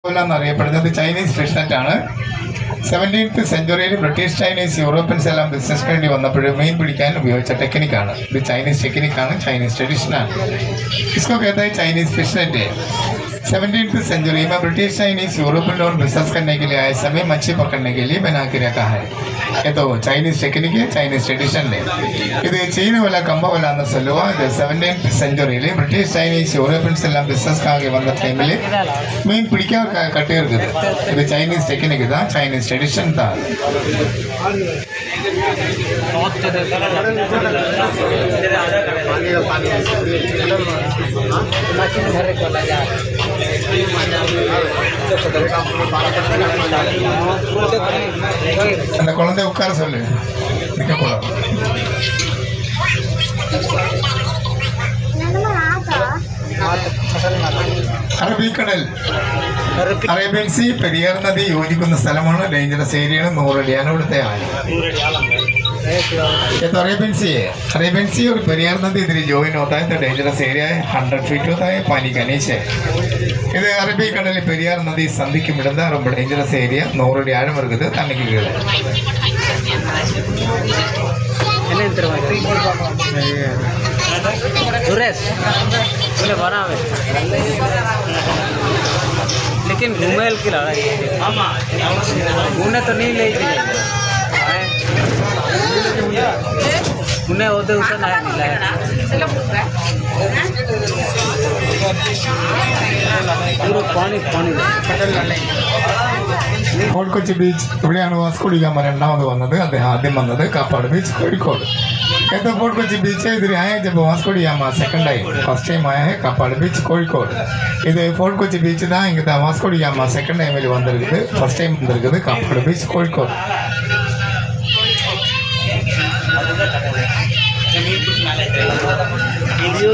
എന്നറിയപ്പെടുന്നത് Chinese fish നെറ്റാണ്. 17th സെഞ്ചുറിയിൽ ബ്രിട്ടീഷ് ചൈനീസ് യൂറോപ്യൻസ് എല്ലാം ബിസിനസ് വേണ്ടി വന്നപ്പോൾ മീൻ പിടിക്കാൻ ഉപയോഗിച്ച ടെക്നിക്കാണ് ഇത്. ചൈനീസ് ടെക്നിക്കാണ്, ചൈനീസ് ട്रेडिशनल. इसको कहते हैं Chinese fish net. 17th century में ब्रिटिश चाइनीज यूरोपियन लोग बिजनेस करने के लिए आए समय मच्छी पकड़ने के लिए बना के रखा है. ये तो चाइनीज टेक्निक है, चाइनीज ट्रेडिशन है. இது சீன வலை கம்ப வலைன்னு சொல்லுவோம். இது 17th செஞ்சுரியில் பிரிட்டிஷ் சைனீஸ் யூரோப்பியன்ஸ் எல்லாம் பிஸ்னஸ்க்காக வந்த டைமில் மீன் பிடிக்க கட்டி இருக்குது. இது சைனீஸ் டெக்னிக் தான், சைனீஸ் ட்ரெடிஷன் தான். அந்த குழந்தை உட்கார சொல்லு, நிற்கக்கூடாது. അറബിക്കടൽ, അറേബ്യൻ സീ പെരിയാർ നദി യോജിക്കുന്ന സ്ഥലമാണ്. ഡേഞ്ചറസ് ഏരിയയാണ്. 100 അടിയാണ് ഇവിടുത്തെ ആഴം. तो अरेबियन सी और पेरियार नदी इधर ज्वाइन होता है तो डेंजरस एरिया है. 100 फीट होता है पानी का नीचे. இது அரபிக்கடல் பெரியார் நதி சந்திக்கும் இடம் தான் ரொம்ப டேஞ்சரஸ் ஏரியா. 100 அடி ஆழம் இருக்குது தண்ணிக்கு கீழே. लेकिन घूमेल की लड़ा उन्हें तो नहीं ले उन्हें होते उसे नहीं मिला पानी पानी ഫോർട്ട് കൊച്ചി ബീച്ച് ഇവിടെയാണ് വാസ്കോ ഡി ഗാമ രണ്ടാമത് വന്നത്. അദ്ദേഹം ആദ്യം വന്നത് കാപ്പാട് ബീച്ച്, കോഴിക്കോട്. कहते फोर्ट कोची बीच है इधर आए जब Vasco D gamma second time. First time आया है कापाड़ बीच कोഴിക്കോട്. இது फोर्ट कोची बीच தான். இங்கே தான் வாஸ்கோ டி गामा செகண்ட் டைமில் வந்திருக்குது. ஃபர்ஸ்ட் டைம் வந்திருக்குது காப்பாடு பீச் கோഴിക്കോട്. वीडियो